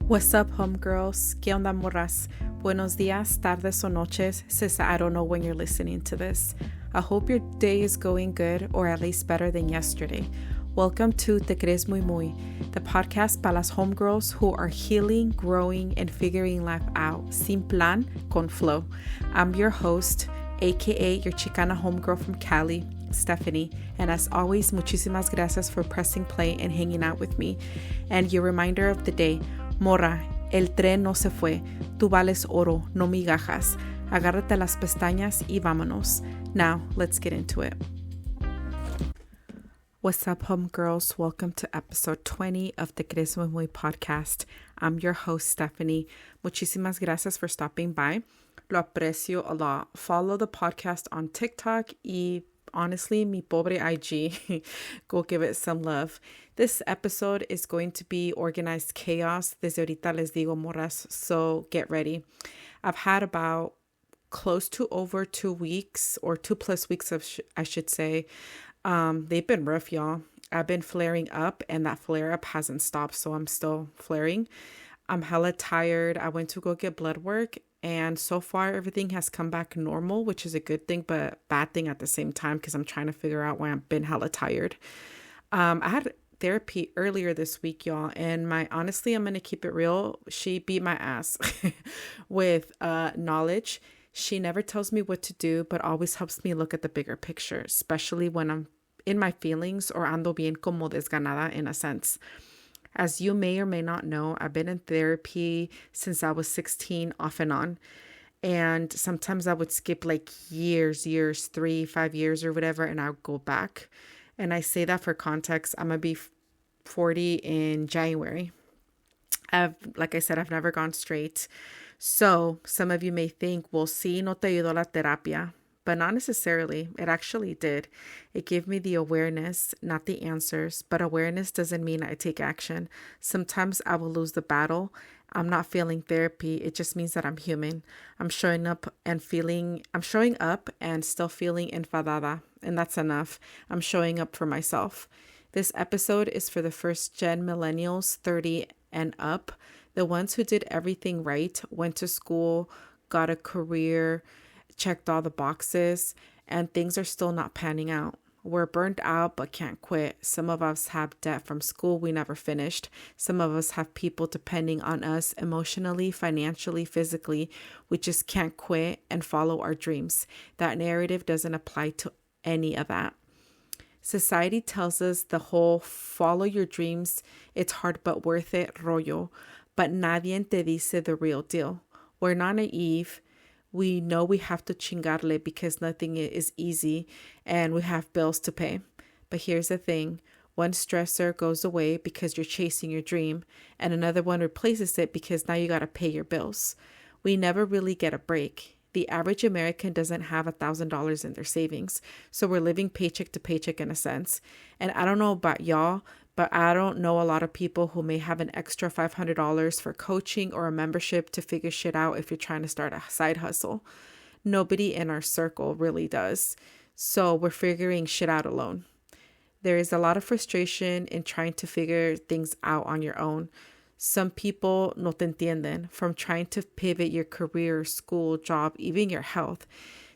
What's up, homegirls? ¿Qué onda, morras? Buenos días, tardes, o noches, since I don't know when you're listening to this. I hope your day is going good, or at least better than yesterday. Welcome to Te Crees Muy Muy, the podcast para las homegirls who are healing, growing, and figuring life out, sin plan, con flow. I'm your host, aka your Chicana homegirl from Cali, Stephanie, and as always, muchísimas gracias for pressing play and hanging out with me. And your reminder of the day, morra, el tren no se fue, tú vales oro, no migajas. Agárrate las pestañas y vámonos. Now, let's get into it. What's up, homegirls? Welcome to episode 20 of the Crees Muy Muy podcast. I'm your host, Stephanie. Muchísimas gracias for stopping by. Lo aprecio a lot. Follow the podcast on TikTok y honestly, mi pobre IG. Go give it some love. This episode is going to be organized chaos. Desde ahorita les digo, morras, so get ready. I've had about close to over 2 weeks, or 2+ weeks of, I should say. They've been rough, y'all. I've been flaring up, and that flare up hasn't stopped, so I'm still flaring. I'm hella tired. I went to go get blood work, and so far everything has come back normal, which is a good thing, but bad thing at the same time because I'm trying to figure out why I've been hella tired. I had therapy earlier this week, y'all, and honestly, I'm going to keep it real. She beat my ass with knowledge. She never tells me what to do, but always helps me look at the bigger picture, especially when I'm in my feelings or ando bien como desganada in a sense. As you may or may not know, I've been in therapy since I was 16, off and on. And sometimes I would skip like years, 3, 5 years or whatever, and I'll go back. And I say that for context, I'm going to be 40 in January. Like I said, I've never gone straight. So some of you may think, well, sí, no te ayudó la terapia. But not necessarily. It actually did. It gave me the awareness, not the answers. But awareness doesn't mean I take action. Sometimes I will lose the battle. I'm not failing therapy. It just means that I'm human. I'm showing up and still feeling enfadada. And that's enough. I'm showing up for myself. This episode is for the First-Gen Millennials 30 and up. The ones who did everything right, went to school, got a career, checked all the boxes, and things are still not panning out. We're burnt out but can't quit. Some of us have debt from school we never finished. Some of us have people depending on us emotionally, financially, physically. We just can't quit and follow our dreams. That narrative doesn't apply to any of that. Society tells us the whole follow your dreams, it's hard but worth it rollo, but nadie te dice the real deal. We're not naive. We know we have to chingarle because nothing is easy and we have bills to pay. But here's the thing. One stressor goes away because you're chasing your dream, and another one replaces it because now you got to pay your bills. We never really get a break. The average American doesn't have $1,000 in their savings, so we're living paycheck to paycheck in a sense. And I don't know about y'all, but I don't know a lot of people who may have an extra $500 for coaching or a membership to figure shit out if you're trying to start a side hustle. Nobody in our circle really does. So we're figuring shit out alone. There is a lot of frustration in trying to figure things out on your own. Some people no te entienden from trying to pivot your career, school, job, even your health.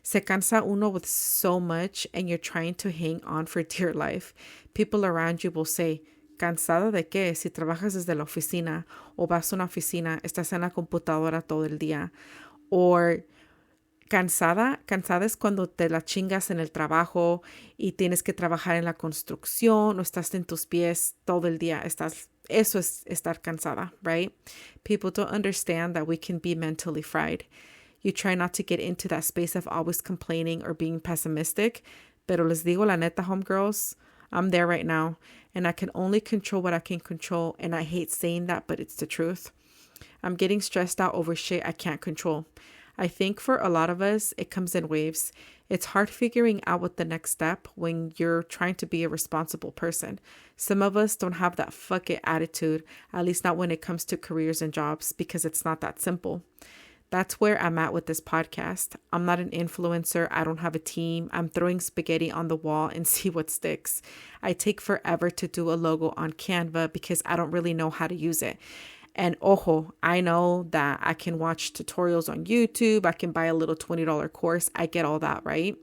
Se cansa uno with so much and you're trying to hang on for dear life. People around you will say, ¿cansada de qué? Si trabajas desde la oficina o vas a una oficina, estás en la computadora todo el día. Or cansada es cuando te la chingas en el trabajo y tienes que trabajar en la construcción o estás en tus pies todo el día. Eso es estar cansada, right? People don't understand that we can be mentally fried. You try not to get into that space of always complaining or being pessimistic. Pero les digo la neta, homegirls, I'm there right now. And I can only control what I can control. And I hate saying that, but it's the truth. I'm getting stressed out over shit I can't control. I think for a lot of us, it comes in waves. It's hard figuring out what the next step when you're trying to be a responsible person. Some of us don't have that fuck it attitude, at least not when it comes to careers and jobs, because it's not that simple. That's where I'm at with this podcast. I'm not an influencer. I don't have a team. I'm throwing spaghetti on the wall and see what sticks. I take forever to do a logo on Canva because I don't really know how to use it. And ojo, I know that I can watch tutorials on YouTube. I can buy a little $20 course. I get all that, right?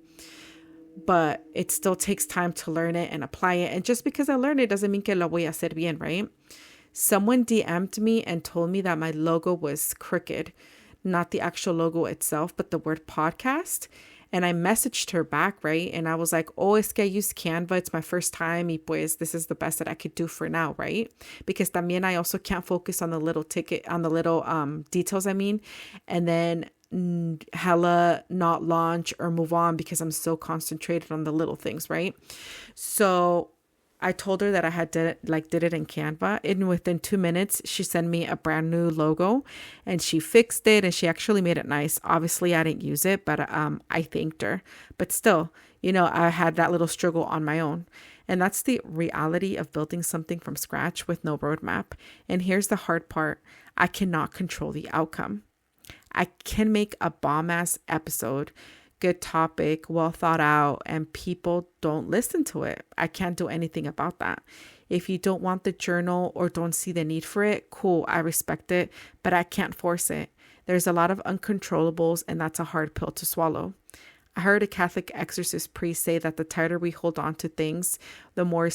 But it still takes time to learn it and apply it. And just because I learned it doesn't mean que lo voy a hacer bien, right? Someone DM'd me and told me that my logo was crooked, not the actual logo itself, but the word podcast. And I messaged her back, right? And I was like, oh, es que I used Canva. It's my first time. Y pues this is the best that I could do for now, right? Because también I also can't focus on the little details, and then hella not launch or move on because I'm so concentrated on the little things, right? So I told her that I had did it in Canva, and within 2 minutes, she sent me a brand new logo, and she fixed it, and she actually made it nice. Obviously, I didn't use it, but I thanked her. But still, I had that little struggle on my own. And that's the reality of building something from scratch with no roadmap. And here's the hard part. I cannot control the outcome. I can make a bomb-ass episode, good topic, well thought out, and people don't listen to it. I can't do anything about that. If you don't want the journal or don't see the need for it, cool, I respect it, but I can't force it. There's a lot of uncontrollables, and that's a hard pill to swallow. I heard a Catholic exorcist priest say that the tighter we hold on to things, the more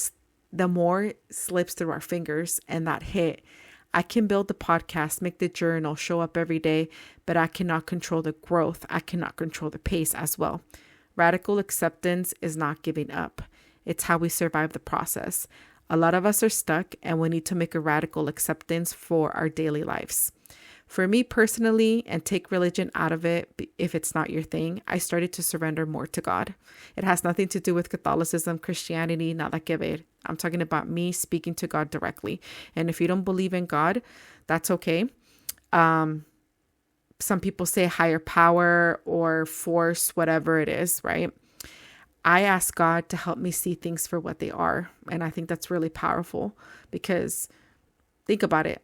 slips through our fingers, and that hit. I can build the podcast, make the journal, show up every day, but I cannot control the growth. I cannot control the pace as well. Radical acceptance is not giving up. It's how we survive the process. A lot of us are stuck, and we need to make a radical acceptance for our daily lives. For me personally, and take religion out of it if it's not your thing, I started to surrender more to God. It has nothing to do with Catholicism, Christianity, nada que ver. I'm talking about me speaking to God directly. And if you don't believe in God, that's okay. Some people say higher power or force, whatever it is, right? I ask God to help me see things for what they are. And I think that's really powerful because think about it.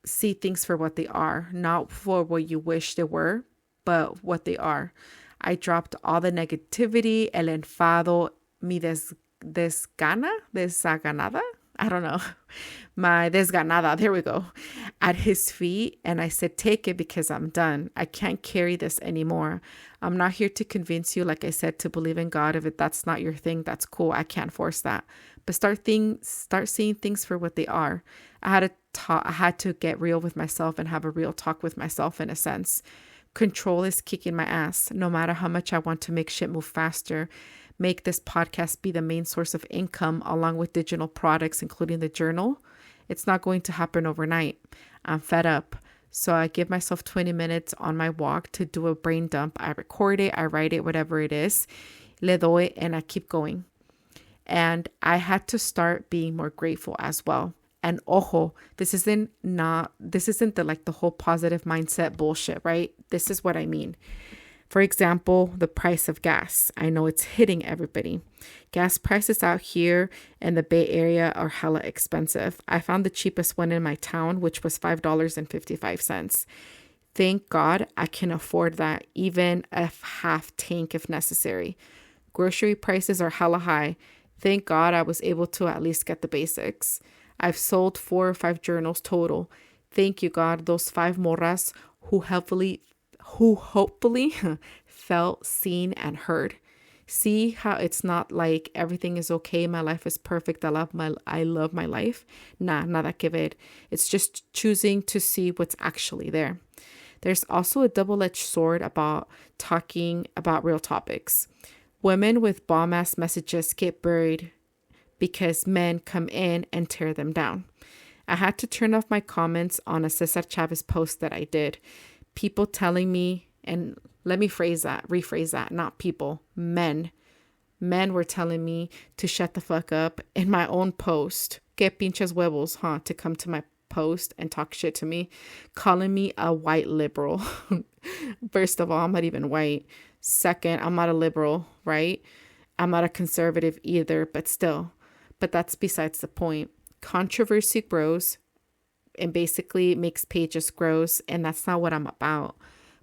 See things for what they are, not for what you wish they were, but what they are. I dropped all the negativity, el enfado, mi desaganada. I don't know. My desganada. There we go. At his feet. And I said, take it because I'm done. I can't carry this anymore. I'm not here to convince you, like I said, to believe in God. If that's not your thing, that's cool. I can't force that. But start seeing things for what they are. I had to get real with myself and have a real talk with myself in a sense. Control is kicking my ass. No matter how much I want to make shit move faster, make this podcast be the main source of income along with digital products, including the journal, it's not going to happen overnight. I'm fed up. So I give myself 20 minutes on my walk to do a brain dump. I record it, I write it, whatever it is, le doy, and I keep going. And I had to start being more grateful as well. And ojo, this isn't the whole positive mindset bullshit, right? This is what I mean. For example, the price of gas. I know it's hitting everybody. Gas prices out here in the Bay Area are hella expensive. I found the cheapest one in my town, which was $5.55. Thank God I can afford that, even a half tank if necessary. Grocery prices are hella high. Thank God I was able to at least get the basics. I've sold 4 or 5 journals total. Thank you, God, those 5 morras who hopefully felt seen and heard. See how it's not like everything is okay. My life is perfect. I love my life. Nada que ver. It's just choosing to see what's actually there. There's also a double-edged sword about talking about real topics. Women with bomb-ass messages get buried because men come in and tear them down. I had to turn off my comments on a Cesar Chavez post that I did. People telling me, and let me rephrase that, not people, men. Men were telling me to shut the fuck up in my own post. Que pinches huevos, to come to my post and talk shit to me, calling me a white liberal. First of all, I'm not even white. Second, I'm not a liberal, right? I'm not a conservative either, but still. But that's besides the point. Controversy grows and basically makes pages gross, and that's not what I'm about.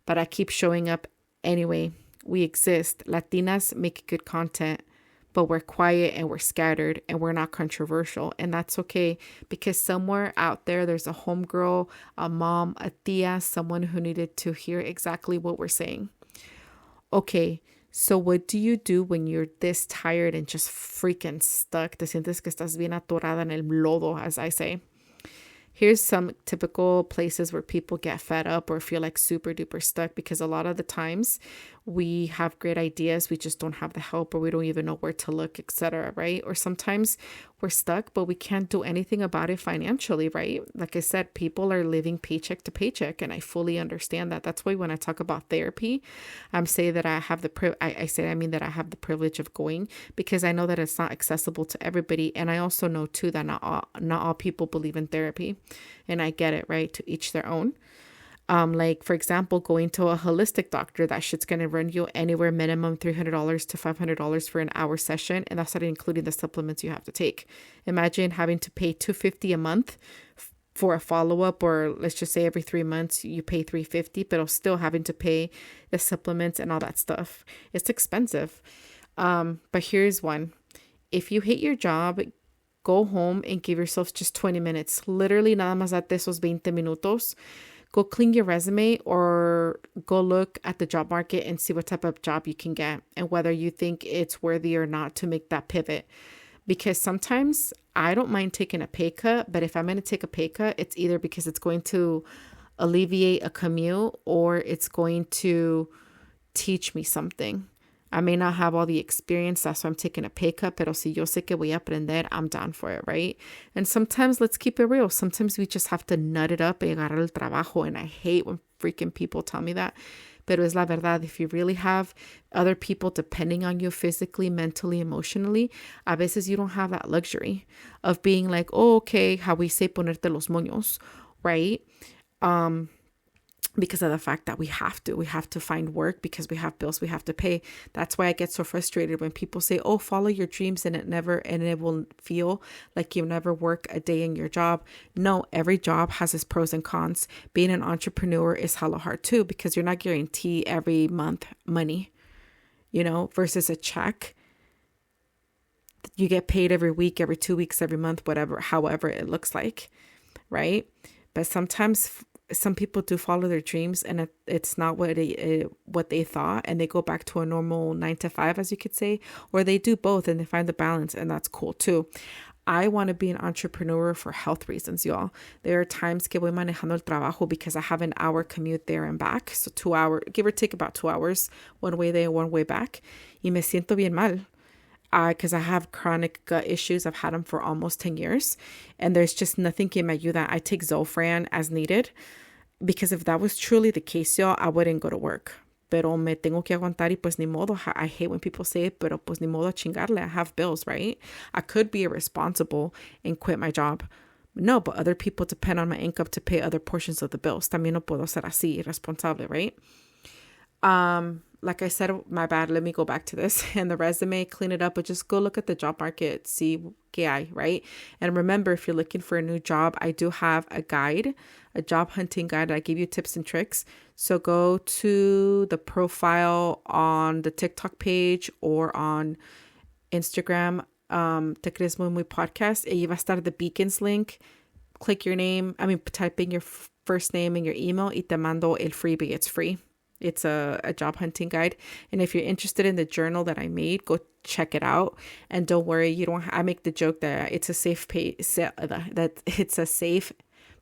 But I keep showing up anyway. We exist. Latinas make good content. but we're quiet and we're scattered and we're not controversial. And that's okay, because somewhere out there, there's a homegirl, a mom, a tia, someone who needed to hear exactly what we're saying. Okay, so what do you do when you're this tired and just freaking stuck? Te sientes que estás bien atorada en el lodo, as I say. Here's some typical places where people get fed up or feel like super duper stuck, because a lot of the times we have great ideas, we just don't have the help, or we don't even know where to look, etc., right? Or sometimes we're stuck, but we can't do anything about it financially, right? Like I said, people are living paycheck to paycheck, and I fully understand that. That's why when I talk about therapy, I say that I have the that I have the privilege of going, because I know that it's not accessible to everybody, and I also know too that not all people believe in therapy, and I get it, right? To each their own. Like, for example, going to a holistic doctor, that shit's going to run you anywhere minimum $300 to $500 for an hour session. And that's not including the supplements you have to take. Imagine having to pay $250 a month for a follow-up, or let's just say every 3 months you pay $350, but still having to pay the supplements and all that stuff. It's expensive. But here's one. If you hate your job, go home and give yourself just 20 minutes. Literally, nada más date esos 20 minutos. Go clean your resume, or go look at the job market and see what type of job you can get and whether you think it's worthy or not to make that pivot. Because sometimes I don't mind taking a pay cut, but if I'm going to take a pay cut, it's either because it's going to alleviate a commute or it's going to teach me something. I may not have all the experience, that's why I'm taking a pay cut, pero si yo sé que voy a aprender, I'm down for it, right? And sometimes, let's keep it real, sometimes we just have to nut it up y agarrar el trabajo, and I hate when freaking people tell me that, pero es la verdad. If you really have other people depending on you physically, mentally, emotionally, a veces you don't have that luxury of being like, oh, okay, how we say ponerte los moños, right? Because of the fact that we have to find work because we have bills we have to pay. That's why I get so frustrated when people say, oh, follow your dreams, and it will feel like you never work a day in your job. No, every job has its pros and cons. Being an entrepreneur is hella hard too, because you're not guaranteed every month money, versus a check. You get paid every week, every 2 weeks, every month, however it looks like, right? But sometimes some people do follow their dreams, and it's not what they thought, and they go back to a normal 9 to 5, as you could say, or they do both and they find the balance, and that's cool too. I want to be an entrepreneur for health reasons, y'all. There are times que voy manejando el trabajo because I have an hour commute there and back, so 2 hours, give or take about 2 hours, one way there, one way back, y me siento bien mal. Because I have chronic gut issues. I've had them for almost 10 years. And there's just nothing que me ayuda. I take Zofran as needed. Because if that was truly the case, y'all, I wouldn't go to work. Pero me tengo que aguantar y pues ni modo. I hate when people say it, pero pues ni modo chingarle. I have bills, right? I could be irresponsible and quit my job. No, but other people depend on my income to pay other portions of the bills. También no puedo ser así, irresponsable, right? Like I said, my bad, let me go back to this. And the resume, clean it up, but just go look at the job market, see qué hay, right? And remember, if you're looking for a new job, I do have a guide, a job hunting guide. I give you tips and tricks. So go to the profile on the TikTok page or on Instagram, Te Crees Muy Muy Podcast. Ahí va a estar the beacons link. Click your name. Type in your first name and your email. Y te mando el freebie. It's free. It's a job hunting guide. And if you're interested in the journal that I made, go check it out. And don't worry, I make the joke that it's a safe it's a safe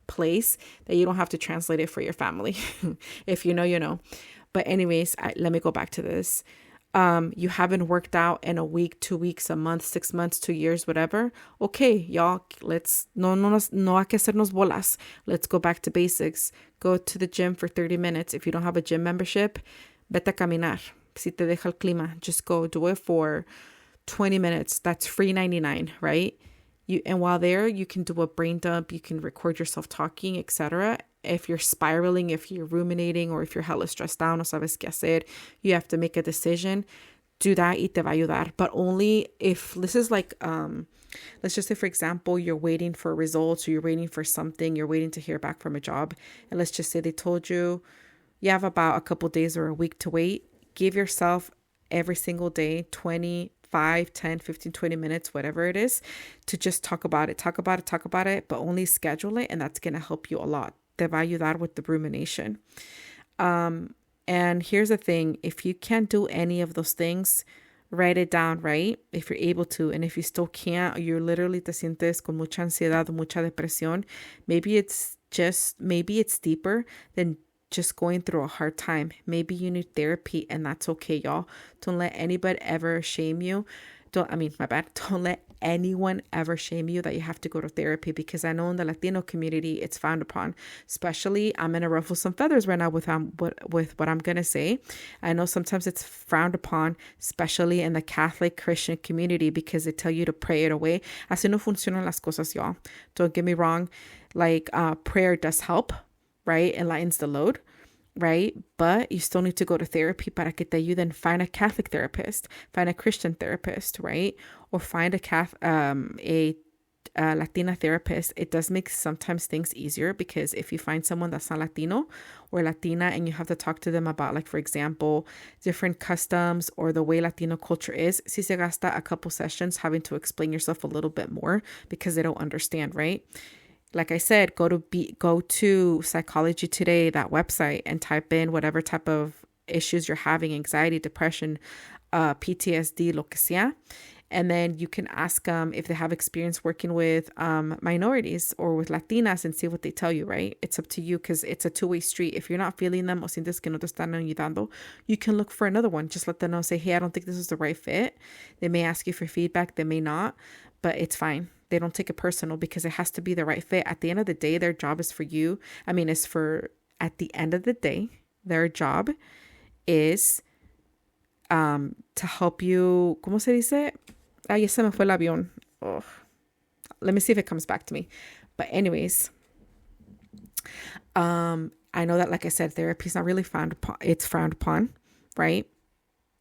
place that you don't have to translate it for your family. If you know, you know. But anyways, let me go back to this. You haven't worked out in a week, 2 weeks, a month, 6 months, 2 years, whatever. Okay, y'all, no hay que hacernos bolas. Let's go back to basics. Go to the gym for 30 minutes. If you don't have a gym membership, vete a caminar. Si te deja el clima, just go do it for 20 minutes. That's free 99, right? And while there, you can do a brain dump. You can record yourself talking, etc. If you're spiraling, if you're ruminating, or if you're hella stressed out, no sabes qué hacer, you have to make a decision. Do that y te va a ayudar. But only if this is like, let's just say, for example, you're waiting for results, or you're waiting for something, you're waiting to hear back from a job. And let's just say they told you have about a couple days or a week to wait. Give yourself every single day 20, 5, 10, 15, 20 minutes, whatever it is, to just talk about it, but only schedule it. And that's going to help you a lot. Te va a ayudar with the rumination. And here's the thing. If you can't do any of those things, write it down, right? If you're able to. And if you still can't, you're literally te sientes con mucha ansiedad, mucha depresión. Maybe it's deeper than just going through a hard time. Maybe you need therapy, and that's okay, y'all. Don't let anybody ever shame you. Don't let anyone ever shame you that you have to go to therapy, because I know in the Latino community, it's frowned upon. Especially, I'm going to ruffle some feathers right now with what I'm going to say. I know sometimes it's frowned upon, especially in the Catholic Christian community, because they tell you to pray it away. Así no funcionan las cosas, y'all. Don't get me wrong. Like, prayer does help, right? It lightens the load, right? But you still need to go to therapy para que te ayuden. Find a Catholic therapist, find a Christian therapist, right? Or find a Latina therapist. It does make sometimes things easier, because if you find someone that's not Latino or Latina and you have to talk to them about, like, for example, different customs or the way Latino culture is, si se gasta a couple sessions having to explain yourself a little bit more because they don't understand, right? Like I said, go to Psychology Today, that website, and type in whatever type of issues you're having, anxiety, depression, PTSD, lo que sea. And then you can ask them if they have experience working with minorities or with Latinas, and see what they tell you, right? It's up to you, because it's a two-way street. If you're not feeling them o sientes que no te están ayudando, you can look for another one. Just let them know, say, hey, I don't think this is the right fit. They may ask you for feedback, they may not, but it's fine. They don't take it personal, because it has to be the right fit. At the end of the day, their job is for you. At the end of the day, their job is to help you. ¿Cómo se dice? Ya se me fue el avión. Oh. Let me see if it comes back to me. But anyways, I know that, like I said, therapy is not really frowned upon. It's frowned upon, right?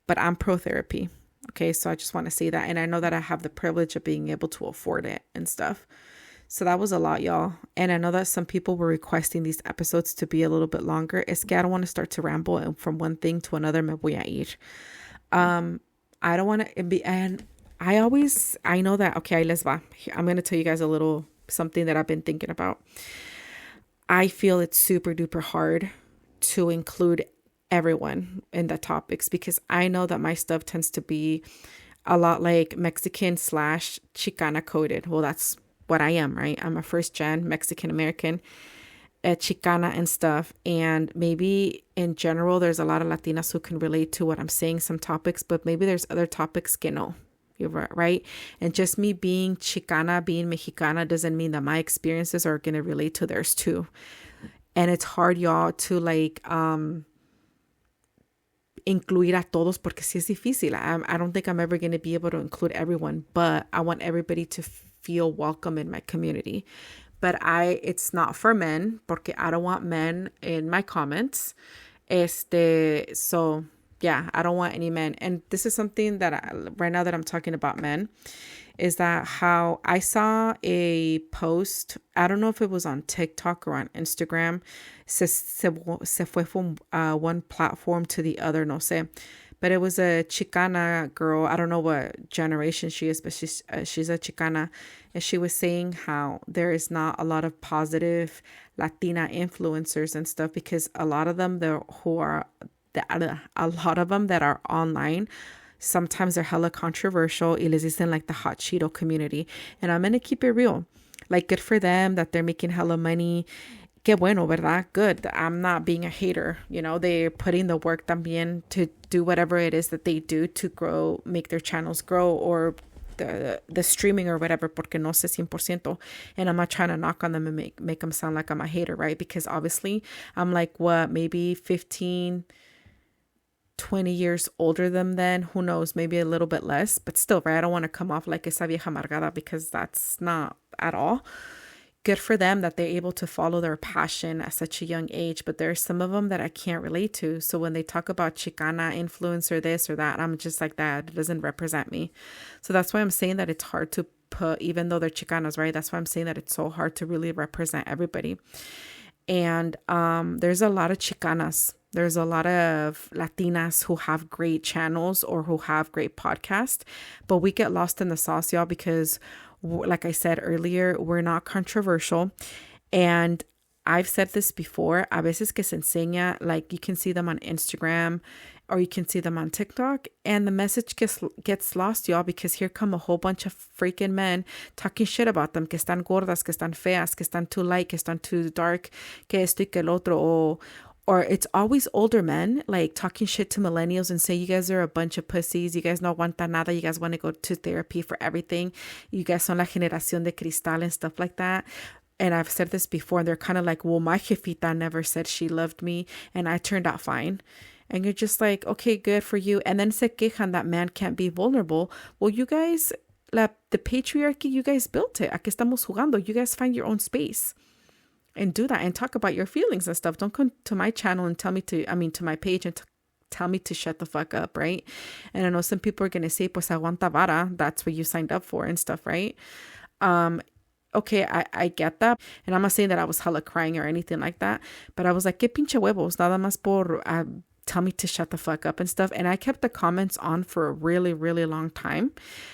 But I'm pro therapy. Okay, so I just want to say that. And I know that I have the privilege of being able to afford it and stuff. So that was a lot, y'all. And I know that some people were requesting these episodes to be a little bit longer. Es que I don't want to start to ramble, and from one thing to another me voy a ir. I don't want to be, and I know that, okay, ahí les va. I'm going to tell you guys a little something that I've been thinking about. I feel it's super duper hard to include everyone in the topics, because I know that my stuff tends to be a lot like Mexican / Chicana coded. Well, that's what I am, right? I'm a first-gen Mexican American, a Chicana and stuff. And maybe in general, there's a lot of Latinas who can relate to what I'm saying, some topics, but maybe there's other topics que no. You're right. And just me being Chicana, being Mexicana, doesn't mean that my experiences are going to relate to theirs too. And it's hard, y'all, to like, incluir a todos, porque sí es difícil. I don't think I'm ever going to be able to include everyone, but I want everybody to feel welcome in my community. But it's not for men, porque I don't want men in my comments. So yeah, I don't want any men. And this is something that right now that I'm talking about men, is that how I saw a post, I don't know if it was on TikTok or on Instagram, se fue from one platform to the other, no sé. But it was a Chicana girl. I don't know what generation she is, but she's a Chicana. And she was saying how there is not a lot of positive Latina influencers and stuff, because a lot of them that are online, sometimes they're hella controversial. Y les dicen like the hot Cheeto community. And I'm going to keep it real. Like, good for them that they're making hella money. Qué bueno, ¿verdad? Good. I'm not being a hater. You know, they're putting the work también to do whatever it is that they do to grow, make their channels grow, or the streaming or whatever, porque no sé 100%. And I'm not trying to knock on them and make them sound like I'm a hater, right? Because obviously I'm like, what, maybe 15, 20 years older than them. Who knows? Maybe a little bit less, but still, right? I don't want to come off like esa vieja amargada, because that's not at all. Good for them that they're able to follow their passion at such a young age, but there's some of them that I can't relate to. So when they talk about Chicana influencer this or that, I'm just like, that doesn't represent me. So that's why I'm saying that it's hard to put, even though they're Chicanas, right? That's why I'm saying that it's so hard to really represent everybody. And there's a lot of Chicanas. There's a lot of Latinas who have great channels or who have great podcasts, but we get lost in the sauce, y'all, because like I said earlier, we're not controversial. And I've said this before, a veces que se enseña, like you can see them on Instagram or you can see them on TikTok, and the message gets lost, y'all, because here come a whole bunch of freaking men talking shit about them, que están gordas, que están feas, que están too light, que están too dark, que esto y que el otro, or it's always older men like talking shit to millennials and say, you guys are a bunch of pussies. You guys no aguanta nada. You guys want to go to therapy for everything. You guys son la generación de cristal and stuff like that. And I've said this before, and they're kind of like, well, my jefita never said she loved me and I turned out fine. And you're just like, okay, good for you. And then se quejan that man can't be vulnerable. Well, you guys, the patriarchy, you guys built it. Aquí estamos jugando. You guys find your own space and do that and talk about your feelings and stuff. Don't come to my channel and to my page and tell me to shut the fuck up, right? And I know some people are going to say, pues aguanta vara. That's what you signed up for and stuff, right? Okay, I get that. And I'm not saying that I was hella crying or anything like that, but I was like, que pinche huevos, nada más por tell me to shut the fuck up and stuff. And I kept the comments on for a really, really long time.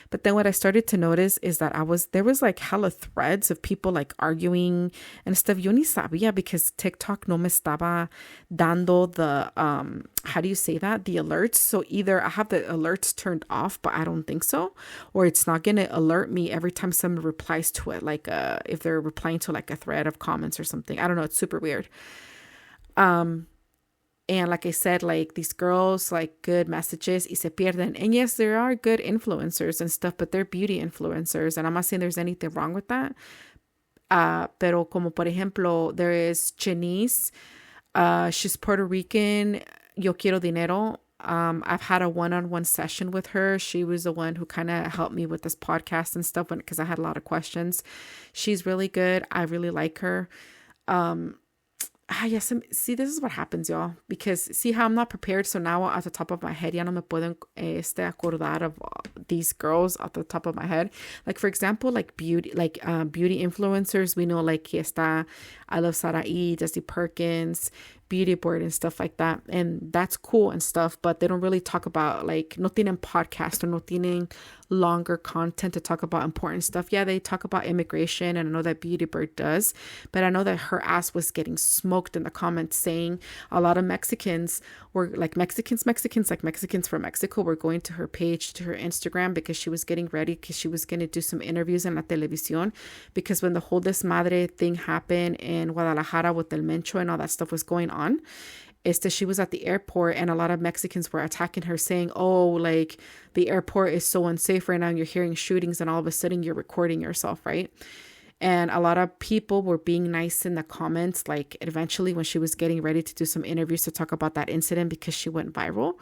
But then what I started to notice is that there was like hella threads of people like arguing and stuff. Yo ni sabía because TikTok no me estaba dando the, how do you say that? The alerts. So either I have the alerts turned off, but I don't think so. Or it's not going to alert me every time someone replies to it. Like if they're replying to like a thread of comments or something. I don't know. It's super weird. And like I said, like these girls, like good messages y se pierden. And yes, there are good influencers and stuff, but they're beauty influencers. And I'm not saying there's anything wrong with that. Pero como por ejemplo, there is Janice. She's Puerto Rican. Yo quiero dinero. I've had a one-on-one session with her. She was the one who kind of helped me with this podcast and stuff because I had a lot of questions. She's really good. I really like her. Yes, see, this is what happens, y'all, because see how I'm not prepared. So now at the top of my head, ya no me puedo acordar of these girls at the top of my head. Like, for example, like beauty influencers, we know like está I Love Sarai, Desi Perkins, Beauty Board and stuff like that. And that's cool and stuff, but they don't really talk about like, no tienen podcast or no tienen longer content to talk about important stuff. Yeah, they talk about immigration, and I know that Beauty Bird does, but I know that her ass was getting smoked in the comments saying a lot of Mexicans were like Mexicans from Mexico were going to her page, to her Instagram, because she was getting ready, because she was going to do some interviews en la televisión, because when the whole desmadre thing happened in Guadalajara with El Mencho and all that stuff was going on, she was at the airport and a lot of Mexicans were attacking her saying, oh, like the airport is so unsafe right now. You're hearing shootings and all of a sudden you're recording yourself, right? And a lot of people were being nice in the comments, like eventually when she was getting ready to do some interviews to talk about that incident because she went viral.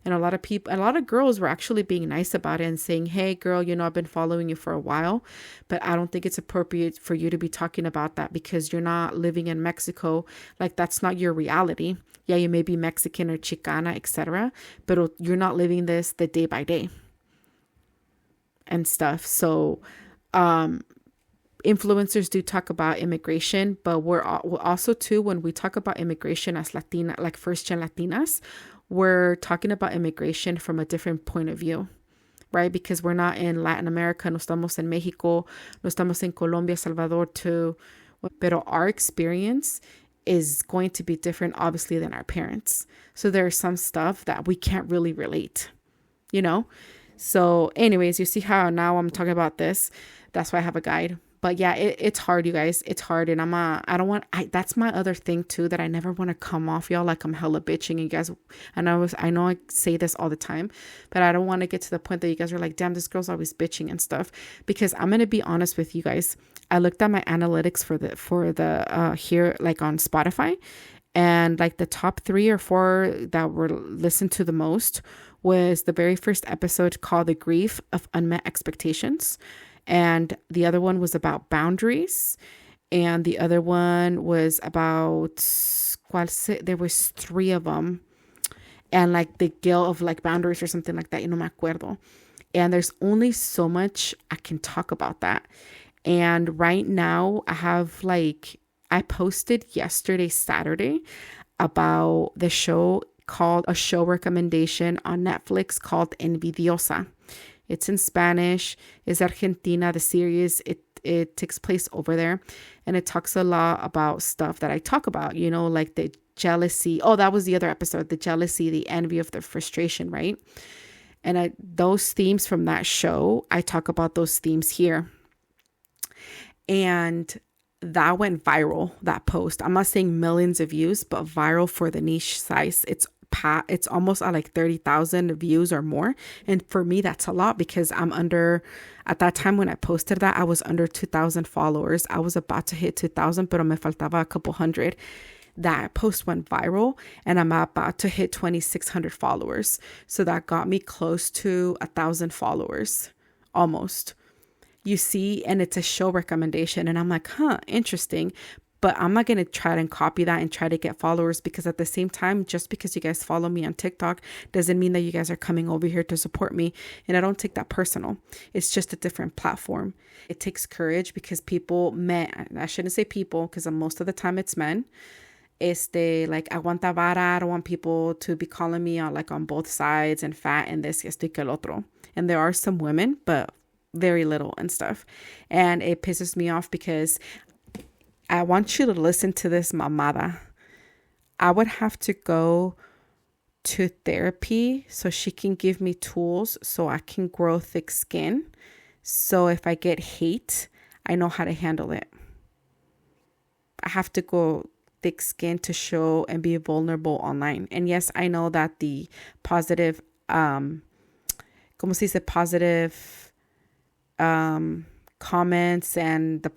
And a lot of girls were actually being nice about it and saying, hey, girl, I've been following you for a while, but I don't think it's appropriate for you to be talking about that because you're not living in Mexico. Like, that's not your reality. Yeah, you may be Mexican or Chicana, etc., but you're not living this the day by day and stuff. So, influencers do talk about immigration, but we're also too, when we talk about immigration as Latina, like First-Gen Latinas, we're talking about immigration from a different point of view, right? Because we're not in Latin America, no estamos en Mexico, no estamos en Colombia, Salvador too, pero our experience is going to be different, obviously, than our parents. So there's some stuff that we can't really relate, So anyways, you see how now I'm talking about this. That's why I have a guide. But yeah, it's hard, you guys. It's hard. And that's my other thing too, that I never want to come off y'all like I'm hella bitching. And you guys, I know I say this all the time, but I don't want to get to the point that you guys are like, damn, this girl's always bitching and stuff. Because I'm going to be honest with you guys. I looked at my analytics for the here, like on Spotify, and like the top 3 or 4 that were listened to the most was the very first episode called The Grief of Unmet Expectations. And the other one was about boundaries. And the other one was about, there was 3 of them. And like the guilt of like boundaries or something like that. No me acuerdo. And there's only so much I can talk about that. And right now I have I posted yesterday, Saturday, about the show called a show recommendation on Netflix called Envidiosa. It's in Spanish. It's Argentina, the series. It takes place over there. And it talks a lot about stuff that I talk about, you know, like the jealousy. Oh, that was the other episode. The jealousy, the envy, of the frustration, right? And those themes from that show, I talk about those themes here. And that went viral, that post. I'm not saying millions of views, but viral for the niche size. It's almost at like 30,000 views or more. And for me, that's a lot because at that time when I posted that, I was under 2,000 followers. I was about to hit 2,000, pero me faltaba a couple hundred. That post went viral and I'm about to hit 2,600 followers. So that got me close to 1,000 followers, almost. You see, and it's a show recommendation. And I'm like, interesting. But I'm not going to try and copy that and try to get followers, because at the same time, just because you guys follow me on TikTok doesn't mean that you guys are coming over here to support me. And I don't take that personal. It's just a different platform. It takes courage because I shouldn't say people, because most of the time it's men. Like, aguanta vara. I don't want people to be calling me on both sides and fat and this, esto y que el otro. And there are some women, but very little and stuff. And it pisses me off because I want you to listen to this mamada. I would have to go to therapy so she can give me tools so I can grow thick skin. So if I get hate, I know how to handle it. I have to go thick skin to show and be vulnerable online. And yes, I know that the positive, positive comments and the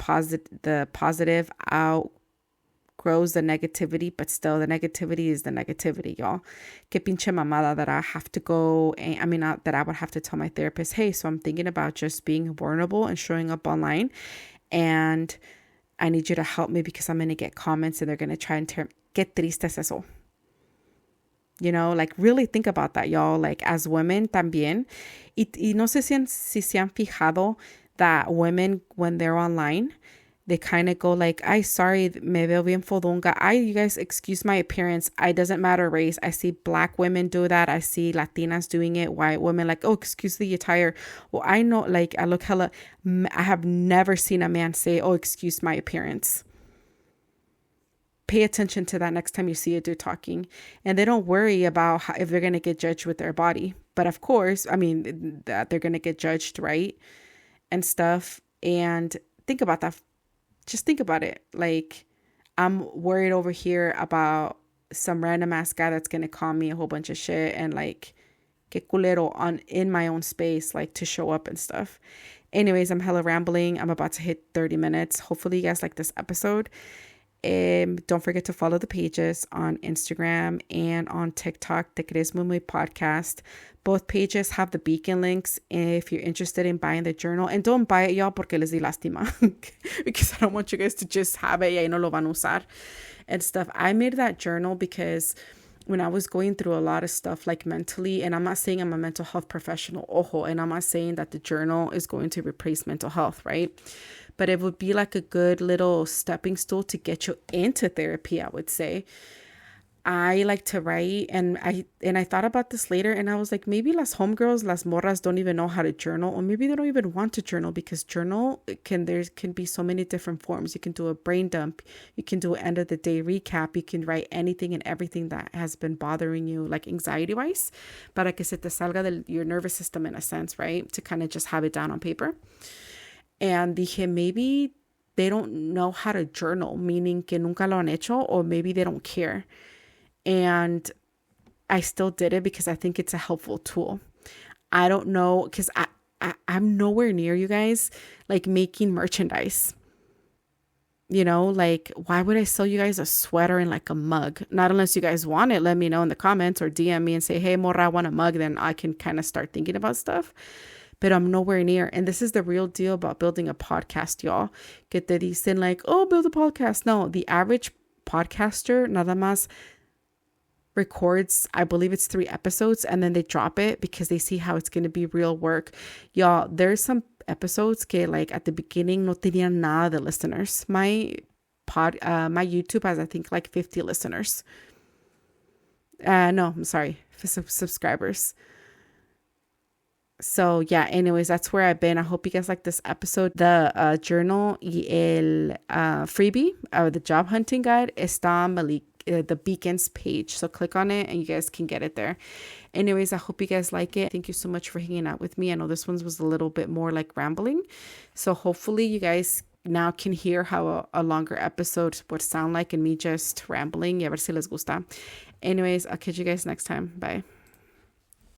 positive outgrows the negativity, but still the negativity is the negativity, y'all. Que pinche mamada that I have to go, not that I would have to tell my therapist, hey, so I'm thinking about just being vulnerable and showing up online, and I need you to help me because I'm going to get comments and they're going to try and que triste es eso. You know, like, really think about that, y'all. Like, as women también, y no sé si se han fijado that women, when they're online, they kind of go like, ay, sorry, me veo bien fodonga. You guys, excuse my appearance. It doesn't matter race. I see black women do that. I see Latinas doing it. White women like, oh, excuse the attire. Well, I know, like, I have never seen a man say, oh, excuse my appearance. Pay attention to that next time you see a dude talking. And they don't worry about if they're going to get judged with their body. But of course, that they're going to get judged, right? And stuff. And think about that. Just think about it. Like, I'm worried over here about some random ass guy that's going to call me a whole bunch of shit and like, que culero in my own space, like, to show up and stuff. Anyways, I'm hella rambling. I'm about to hit 30 minutes. Hopefully you guys like this episode. Don't forget to follow the pages on Instagram and on TikTok, the Crees Muy podcast. Both pages have the beacon links if you're interested in buying the journal. And don't buy it, y'all, porque les di lástima. Because I don't want you guys to just have it y no lo van a usar and stuff. I made that journal because when I was going through a lot of stuff, like mentally, and I'm not saying I'm a mental health professional, ojo, and I'm not saying that the journal is going to replace mental health, right? But it would be like a good little stepping stool to get you into therapy, I would say. I like to write, and I thought about this later, and I was like, maybe las homegirls, las morras don't even know how to journal, or maybe they don't even want to journal, because there can be so many different forms. You can do a brain dump, you can do an end of the day recap, you can write anything and everything that has been bothering you, like anxiety wise, para que se te salga your nervous system in a sense, right? To kind of just have it down on paper. And dije, maybe they don't know how to journal, meaning que nunca lo han hecho, or maybe they don't care. And I still did it because I think it's a helpful tool. I don't know, because I'm nowhere near you guys, like, making merchandise. You know, like, why would I sell you guys a sweater and like a mug? Not unless you guys want it. Let me know in the comments or DM me and say, hey, morra, I want a mug. Then I can kind of start thinking about stuff. But I'm nowhere near. And this is the real deal about building a podcast, y'all. Que te dicen like, oh, build a podcast. No, the average podcaster nada más records, I believe it's 3 episodes, and then they drop it because they see how it's going to be real work. Y'all, there's some episodes que, like, at the beginning no tenían nada de listeners. My YouTube has, I think, like 50 listeners. No, I'm sorry, for subscribers. So yeah, anyways, that's where I've been. I hope you guys like this episode. The journal y el freebie or the job hunting guide está Malik the beacons page, so click on it and you guys can get it there. Anyways, I hope you guys like it. Thank you so much for hanging out with me. I know this one was a little bit more like rambling, so hopefully you guys now can hear how a longer episode would sound like and me just rambling. Y a ver si les gusta. Anyways, I'll catch you guys next time. Bye.